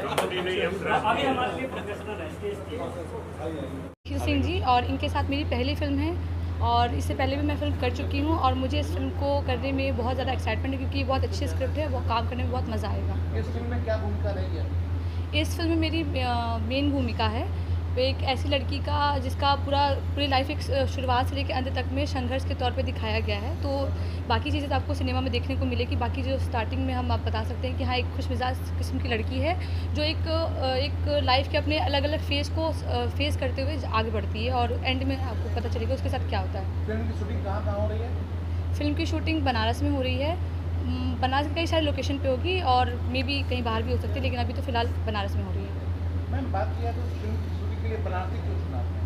अभी हमारे लिए प्रोफेशनल है स्टेज की सिंह जी, और इनके साथ मेरी पहली फ़िल्म है और इससे पहले भी मैं फ़िल्म कर चुकी हूँ और मुझे इस फ़िल्म को करने में बहुत ज़्यादा एक्साइटमेंट है क्योंकि ये बहुत अच्छी स्क्रिप्ट है, वो काम करने में बहुत मज़ा आएगा। इस फिल्म में क्या भूमिका रही है? इस फ़िल्म में मेरी मेन भूमिका है, वो एक ऐसी लड़की का जिसका पूरी लाइफ एक शुरुआत से लेकर अंत तक में संघर्ष के तौर पे दिखाया गया है। तो बाकी चीज़ें तो आपको सिनेमा में देखने को मिलेगी, बाकी जो स्टार्टिंग में हम आप बता सकते हैं कि हाँ, एक खुशमिजाज किस्म की लड़की है जो एक लाइफ के अपने अलग-अलग फ़ेज़ को फ़ेस करते हुए आगे बढ़ती है और एंड में आपको पता चलेगा उसके साथ क्या होता है। फिल्म की शूटिंग कहाँ हो रही है? फ़िल्म की शूटिंग बनारस में हो रही है। बनारस में कई सारे लोकेशन पे होगी और मे बी कहीं बाहर भी हो सकती है, लेकिन अभी तो फ़िलहाल बनारस में हो रही है। मैम, बात किया तो फिल्म की शूटिंग के लिए बनारस क्यों चुना आपने?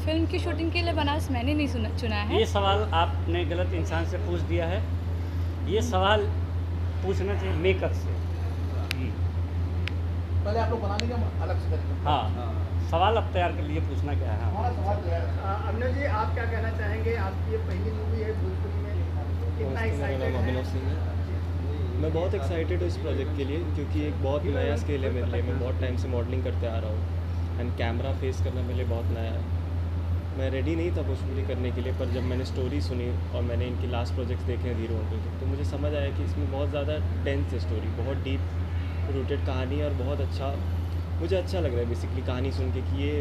फ़िल्म की शूटिंग के लिए बनारस मैंने नहीं चुना है। ये सवाल आपने गलत इंसान से पूछ दिया है। ये सवाल पूछना चाहिए मेकर से। पहले आप लोग बनाने का अलग से करेंगे। हाँ, सवाल अब तैयार कर लिए, पूछना क्या है। हमारा सवाल जो है, अभिनव जी, आप क्या कहना चाहेंगे? आपकी ये पहली मूवी है भोजपुरी में, कितना एक्साइटेड मेरा नाम अभिनव सिंह है। मैं बहुत एक्साइटेड हूँ इस प्रोजेक्ट के लिए क्योंकि एक बहुत नया स्केल है मेरे लिए। मैं बहुत टाइम से मॉडलिंग करते आ रहा हूँ एंड कैमरा फेस करना मेरे लिए बहुत नया है। मैं रेडी नहीं था भोजपुरी करने के लिए, पर जब मैंने स्टोरी सुनी और मैंने इनकी लास्ट प्रोजेक्ट्स देखे हैं हीरो अंकल के, तो मुझे समझ आया कि इसमें बहुत ज़्यादा डेंस है स्टोरी, बहुत डीप रूटेड कहानी है और बहुत अच्छा मुझे अच्छा लग रहा है बेसिकली कहानी सुन के कि ये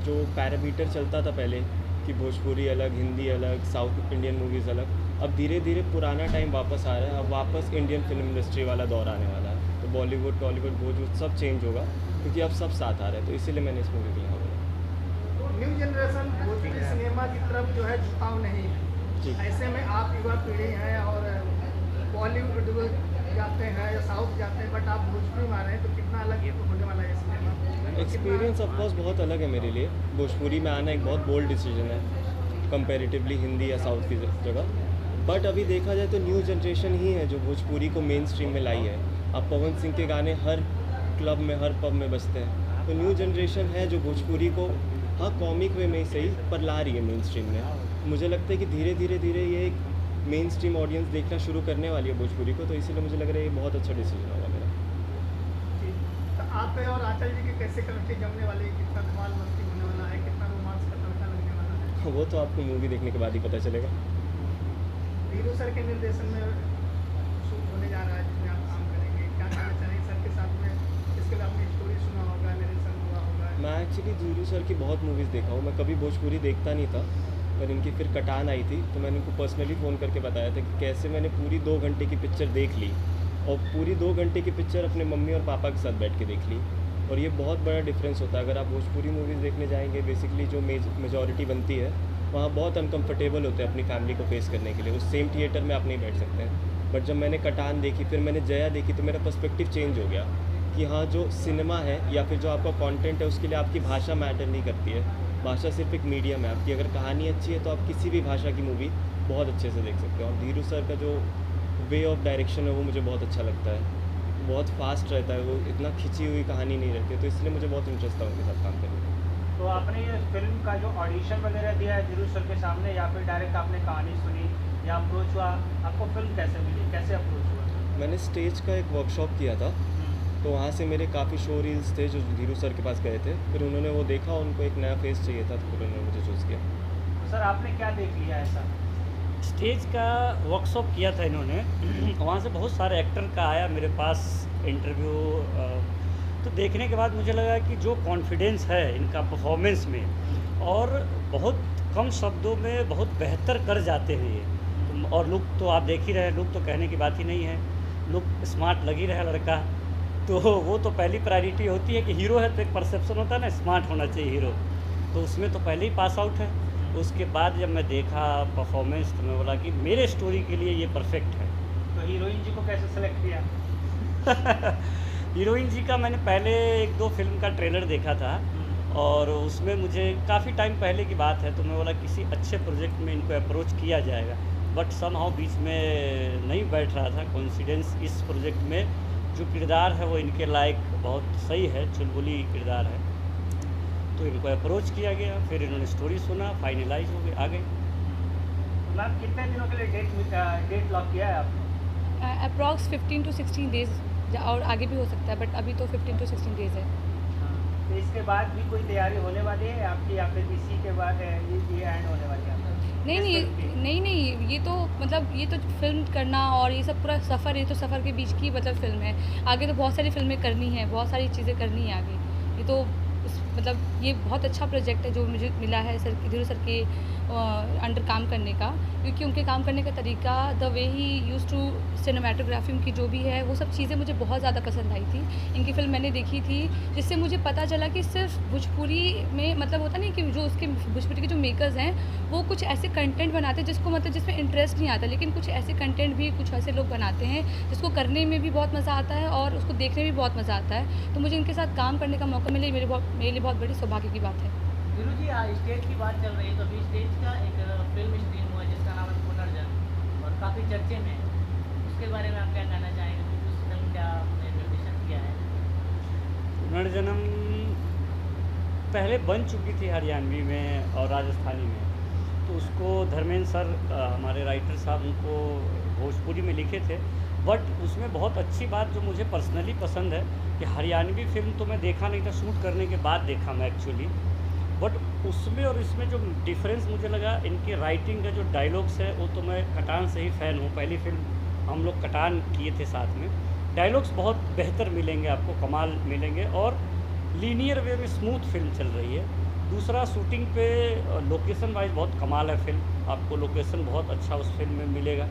जो पैरामीटर चलता था पहले कि भोजपुरी अलग, हिंदी अलग, साउथ इंडियन मूवीज़ अलग, अब धीरे धीरे पुराना टाइम वापस आ रहा है। अब वापस इंडियन फिल्म इंडस्ट्री वाला दौर आने वाला है, तो बॉलीवुड, टॉलीवुड, भोजपुरी सब चेंज होगा क्योंकि अब सब साथ आ रहे हैं। तो इसीलिए मैंने इस मूवी के लिए हाँ बोला। न्यू जनरेशन भोजपुरी सिनेमा की तरफ जो है झुकाव नहीं जी। है, ऐसे में आप युवा पीढ़ी हैं और बॉलीवुड जाते हैं या साउथ जाते हैं, बट आप भोजपुरी में आ रहे हैं, तो कितना अलग होने वाला है सिनेमा? एक्सपीरियंस ऑफकोर्स बहुत अलग है मेरे लिए। भोजपुरी में आना एक बहुत बोल्ड डिसीजन है कंपैरेटिवली हिंदी या साउथ की जगह, बट अभी देखा जाए तो न्यू जनरेशन ही है जो भोजपुरी को मेन स्ट्रीम में लाई है। अब पवन सिंह के गाने हर क्लब में, हर पब में बजते हैं, तो न्यू जनरेशन है जो भोजपुरी को हाँ कॉमिक वे में ही सही पर ला रही है मेन स्ट्रीम में। मुझे लगता है कि धीरे धीरे ये एक मेन स्ट्रीम ऑडियंस देखना शुरू करने वाली है भोजपुरी को, तो इसीलिए मुझे लग रहा है ये बहुत अच्छा डिसीजन होगा मेरा। तो आप और आंचल जी के कैसे कनेक्शन जमने वाले, कितना धमाल मस्ती होने वाला है, कितना रोमांस का तड़का लगने वाला है? वो तो आपको मूवी देखने के बाद ही पता चलेगा। हीरो सर के निर्देशन में शूट होने जा रहा है जिसमें आप काम करेंगे, क्या कहना चाहेंगे सर के साथ में? इसके बाद आपने स्टोरी सुना होगा, नरेशन हुआ होगा। मैं एक्चुअली धीरू सर की बहुत मूवीज़ देखा हूँ। मैं कभी भोजपुरी देखता नहीं था, पर इनकी फिर कटान आई थी तो मैंने इनको पर्सनली फ़ोन करके बताया था कि कैसे मैंने पूरी 2 घंटे की पिक्चर देख ली और पूरी 2 घंटे की पिक्चर अपने मम्मी और पापा के साथ बैठ के देख ली। और ये बहुत बड़ा डिफरेंस होता है। अगर आप भोजपुरी मूवीज़ देखने जाएंगे, बेसिकली जो मेजॉरिटी बनती है वहाँ बहुत अनकम्फर्टेबल होते हैं अपनी फैमिली को फेस करने के लिए, उस सेम थिएटर में आप नहीं बैठ सकते हैं। बट जब मैंने कटान देखी, फिर मैंने जया देखी, तो मेरा पर्सपेक्टिव चेंज हो गया कि हाँ, जो सिनेमा है या फिर जो आपका कंटेंट है उसके लिए आपकी भाषा मैटर नहीं करती है। भाषा सिर्फ एक मीडियम है। आपकी अगर कहानी अच्छी है तो आप किसी भी भाषा की मूवी बहुत अच्छे से देख सकते हो। और धीरू सर का जो वे ऑफ डायरेक्शन है वो मुझे बहुत अच्छा लगता है। बहुत फास्ट रहता है, वो इतना खिंची हुई कहानी नहीं रहती है, तो इसलिए मुझे बहुत इंटरेस्ट था उनके साथ काम करने में। तो आपने ये फिल्म का जो ऑडिशन वगैरह दिया है धीरू सर के सामने, या फिर डायरेक्ट आपने कहानी सुनी या अप्रोच हुआ? आपको फिल्म कैसे मिली, कैसे अप्रोच हुआ? मैंने स्टेज का एक वर्कशॉप किया था, तो वहाँ से मेरे काफ़ी शो रील्स थे जो धीरू सर के पास गए थे। फिर उन्होंने वो देखा, उनको एक नया फेस चाहिए था, तो फिर उन्होंने मुझे चूज़ किया। तो सर आपने क्या देख लिया ऐसा? स्टेज का वर्कशॉप किया था इन्होंने। वहाँ से बहुत सारे एक्टर का आया मेरे पास इंटरव्यू, तो देखने के बाद मुझे लगा कि जो कॉन्फिडेंस है इनका परफॉर्मेंस में, और बहुत कम शब्दों में बहुत बेहतर कर जाते हैं ये। और लुक तो आप देख ही रहे हैं, लुक तो कहने की बात ही नहीं है। लुक स्मार्ट लग ही रहा है लड़का, तो वो तो पहली प्रायोरिटी होती है कि हीरो है तो एक परसेप्शन होता है ना, स्मार्ट होना चाहिए हीरो, तो उसमें तो पहले ही पास आउट है। उसके बाद जब मैं देखा परफॉर्मेंस तो मैं बोला कि मेरे स्टोरी के लिए ये परफेक्ट है। तो हीरोइन जी को कैसे सेलेक्ट किया? हीरोइन जी का मैंने पहले 1-2 फिल्म का ट्रेलर देखा था और उसमें मुझे काफ़ी टाइम पहले की बात है, तो मैं बोला किसी अच्छे प्रोजेक्ट में इनको अप्रोच किया जाएगा, बट समहाउ बीच में नहीं बैठ रहा था कॉन्फिडेंस। इस प्रोजेक्ट में जो किरदार है वो इनके लायक बहुत सही है, चुलबुली किरदार है, तो इनको अप्रोच किया गया। फिर इन्होंने स्टोरी सुना, फाइनलाइज हो गए, आ गए। मैम कितने दिनों के लिए डेट लॉक किया है आपने? अप्रॉक्स 15 to 16 days और आगे भी हो सकता है, बट अभी तो 15 to 16 डेज़ है। हाँ, तो इसके बाद भी कोई तैयारी होने वाली है आपकी, या फिर इसी के बाद ये एंड होने वाली है आपकी? नहीं इस नहीं फिल्म की? नहीं नहीं, ये तो मतलब ये तो फिल्म करना और ये सब पूरा सफ़र, ये तो सफ़र के बीच की मतलब फ़िल्म है। आगे तो बहुत सारी फ़िल्में करनी है, बहुत सारी चीज़ें करनी है आगे। ये तो मतलब ये बहुत अच्छा प्रोजेक्ट है जो मुझे मिला है सर की, धीरू सर के अंडर काम करने का, क्योंकि उनके काम करने का तरीका, the way he used to cinematography उनकी जो भी है, वो सब चीज़ें मुझे बहुत ज़्यादा पसंद आई थी। इनकी फ़िल्म मैंने देखी थी, जिससे मुझे पता चला कि सिर्फ भोजपुरी में मतलब होता नहीं कि जो उसके भोजपुरी के जो मेकर्स हैं वो कुछ ऐसे कंटेंट बनाते हैं जिसको मतलब जिसमें इंटरेस्ट नहीं आता, लेकिन कुछ ऐसे कंटेंट भी कुछ ऐसे लोग बनाते हैं जिसको करने में भी बहुत मज़ा आता है और उसको देखने में भी बहुत मज़ा आता है। तो मुझे इनके साथ काम करने का मौका मिले, मेरे लिए बहुत बड़ी सौभाग्य की बात है। वीरू जी, स्टेज की बात चल रही है, तो अभी स्टेज का एक फिल्म स्क्रीन हुआ है जिसका नाम है पुनर्जन्म, और काफ़ी चर्चे में है। उसके बारे में आप क्या कहना चाहेंगे, क्योंकि उस फिल्म का आपने निर्देशन किया है? पुनर्जन्म पहले बन चुकी थी हरियाणवी में और राजस्थानी में, तो उसको धर्मेंद्र सर हमारे राइटर साहब उनको भोजपुरी में लिखे थे। बट उसमें बहुत अच्छी बात जो मुझे पर्सनली पसंद है कि हरियाणवी फिल्म तो मैं देखा नहीं था, शूट करने के बाद देखा मैं एक्चुअली। बट उसमें और इसमें जो डिफरेंस मुझे लगा, इनकी राइटिंग का जो डायलॉग्स है वो तो मैं कटान से ही फ़ैन हूँ। पहली फिल्म हम लोग कटान किए थे साथ में। डायलॉग्स बहुत बेहतर मिलेंगे आपको, कमाल मिलेंगे, और लीनियर वे में स्मूथ फिल्म चल रही है। दूसरा, शूटिंग पे लोकेशन वाइज बहुत कमाल है फिल्म, आपको लोकेशन बहुत अच्छा उस फिल्म में मिलेगा।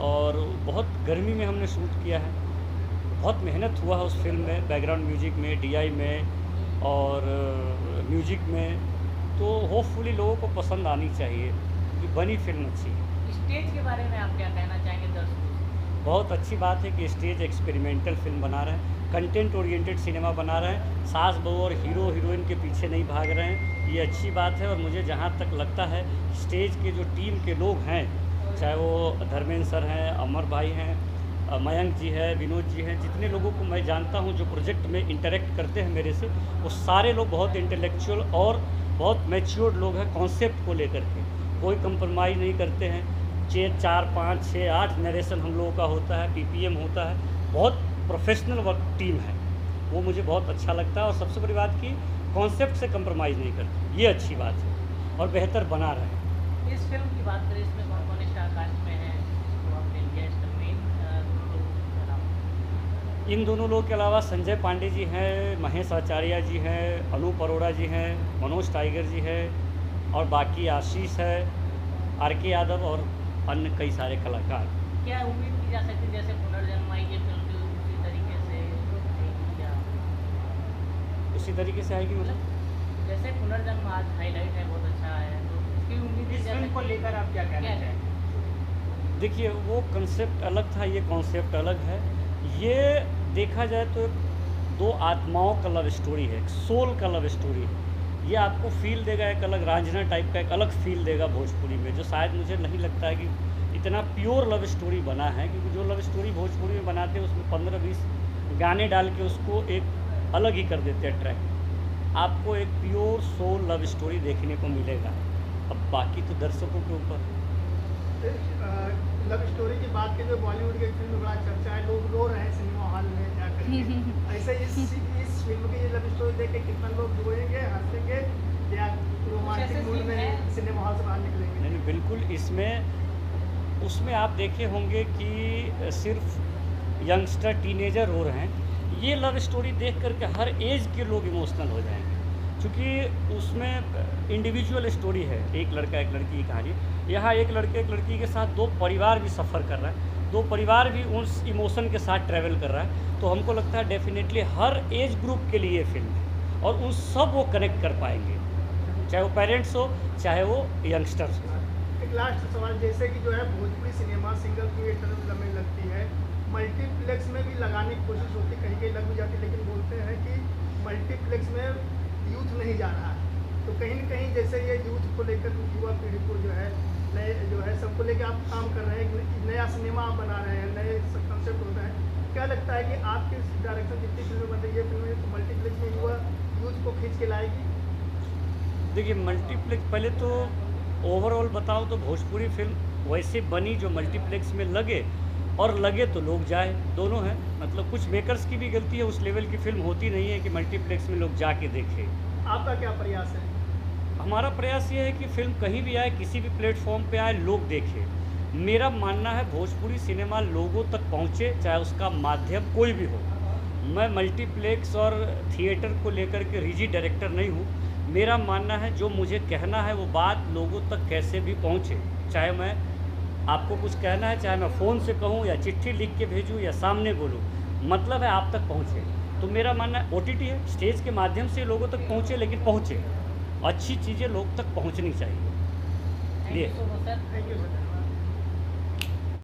और बहुत गर्मी में हमने शूट किया है, बहुत मेहनत हुआ है उस फिल्म में, बैकग्राउंड म्यूजिक में, डीआई में और म्यूजिक में। तो होपफुली लोगों को पसंद आनी चाहिए, क्योंकि बनी फिल्म अच्छी है। स्टेज के बारे में आप क्या कहना चाहेंगे दर्शकों से? बहुत अच्छी बात है कि स्टेज एक्सपेरिमेंटल फिल्म बना रहे हैं, कंटेंट ओरिएंटेड सिनेमा बना रहे हैं, सास बहू और हीरो हीरोइन के पीछे नहीं भाग रहे हैं, ये अच्छी बात है। और मुझे जहाँ तक लगता है स्टेज के जो टीम के लोग हैं, चाहे वो धर्मेंद्र सर हैं, अमर भाई हैं, मयंक जी है, विनोद जी हैं, जितने लोगों को मैं जानता हूं जो प्रोजेक्ट में इंटरेक्ट करते हैं मेरे से, वो सारे लोग बहुत इंटेलेक्चुअल और बहुत मैच्योर्ड लोग हैं कॉन्सेप्ट को लेकर के। कोई कंप्रोमाइज़ नहीं करते हैं। 4, 5, 6, 8 नरेशन हम लोगों का होता है, पीपीएम होता है, बहुत प्रोफेशनल वर्क टीम है, वो मुझे बहुत अच्छा लगता है। और सबसे बड़ी बात की कॉन्सेप्ट से कंप्रोमाइज़ नहीं करते, ये अच्छी बात है और बेहतर बना रहे हैं। इस फिल्म की बात करें, इसमें कौन कौन स्टार कास्ट में है जिसको आपने गेस्ट मेन दोनों लोगों के अलावा? इन दोनों लोगों के अलावा संजय पांडे जी हैं, महेश आचार्य जी हैं, अनूप अरोड़ा जी हैं, मनोज टाइगर जी है, और बाकी आशीष है, आर.के. यादव और अन्य कई सारे कलाकार। क्या उम्मीद की जा सकती है जैसे पुनर्जन्म आई ये फिल्म भी उसी तरीके से आएगी क्या? उसी तरीके से आएगी मतलब जैसे पुनर्जन्म आज हाईलाइट है, बहुत अच्छा है, तो इसकी उम्मीद इस फिल्म को लेकर आप क्या कहना चाहेंगे? देखिए, वो कंसेप्ट अलग था, ये कॉन्सेप्ट अलग है। ये देखा जाए तो दो आत्माओं का लव स्टोरी है, एक सोल का लव स्टोरी है। ये आपको फील देगा, एक अलग रांझना टाइप का एक अलग फील देगा भोजपुरी में, जो शायद मुझे नहीं लगता है कि इतना प्योर लव स्टोरी बना है। क्योंकि जो लव स्टोरी भोजपुरी में बनाते हैं उसमें 15-20 गाने डाल के उसको एक अलग ही कर देते हैं ट्रैक। आपको एक प्योर सोल लव स्टोरी देखने को मिलेगा। अब बाकी तो दर्शकों के ऊपर। लव स्टोरी की बात की, जो बॉलीवुड की फिल्म में बड़ा चर्चा है, लोग रो रहे हैं सिनेमा हॉल में जा करके। ऐसे इस फिल्म की ये लव स्टोरी देख के कितना लोग रोएंगे, हंसेंगे, या रोमांटिक मूड में सिनेमा हॉल से बाहर निकलेंगे? नहीं, बिल्कुल। उसमें आप देखे होंगे कि सिर्फ यंगस्टर टीनेजर रो रहे हैं। ये लव स्टोरी देख करके हर एज के लोग इमोशनल हो जाएंगे, क्योंकि उसमें इंडिविजुअल स्टोरी है, एक लड़का एक लड़की की कहानी। यहाँ एक लड़के एक लड़की के साथ दो परिवार भी सफ़र कर रहा है, दो परिवार भी उस इमोशन के साथ ट्रैवल कर रहा है। तो हमको लगता है डेफिनेटली हर एज ग्रुप के लिए फिल्म है, और उन सब वो कनेक्ट कर पाएंगे, चाहे वो पेरेंट्स हो, चाहे वो यंगस्टर्स हो। एक लास्ट सवाल, जैसे कि जो है भोजपुरी सिनेमा सिंगल थिएटर में लगती है, मल्टीप्लेक्स में भी लगाने की कोशिश होती है, कहीं कहीं लग भी जाती है, लेकिन बोलते हैं कि मल्टीप्लेक्स में यूथ नहीं जा रहा है। तो कहीं न कहीं जैसे ये यूथ को लेकर, युवा पीढ़ी को जो है, नए जो है सबको लेकर आप काम कर रहे हैं, नया सिनेमा आप बना रहे हैं, नए कंसेप्ट होता है। क्या लगता है कि आपके डायरेक्शन जितनी फिल्में बन रही है, फिल्में तो मल्टीप्लेक्स में युवा यूथ को खींच के लाएगी? देखिए, मल्टीप्लेक्स पहले तो ओवरऑल बताऊं तो भोजपुरी फिल्म वैसे बनी जो मल्टीप्लेक्स में लगे, और लगे तो लोग जाए, दोनों हैं। मतलब कुछ मेकर्स की भी गलती है, उस लेवल की फिल्म होती नहीं है कि मल्टीप्लेक्स में लोग जाके देखें। आपका क्या प्रयास है? हमारा प्रयास ये है कि फिल्म कहीं भी आए, किसी भी प्लेटफॉर्म पे आए, लोग देखें। मेरा मानना है भोजपुरी सिनेमा लोगों तक पहुँचे, चाहे उसका माध्यम कोई भी हो। मैं मल्टीप्लेक्स और थिएटर को लेकर के रिजिड डायरेक्टर नहीं हूँ। मेरा मानना है जो मुझे कहना है वो बात लोगों तक कैसे भी पहुँचे, चाहे मैं आपको कुछ कहना है, चाहे मैं फ़ोन से कहूँ या चिट्ठी लिख के भेजूँ या सामने बोलूँ, मतलब है आप तक पहुँचे। तो मेरा मानना है OTT है, स्टेज के माध्यम से लोगों तक पहुँचे, लेकिन पहुँचे। अच्छी चीज़ें लोग तक पहुँचनी चाहिए। Thank you so much sir. Thank you sir.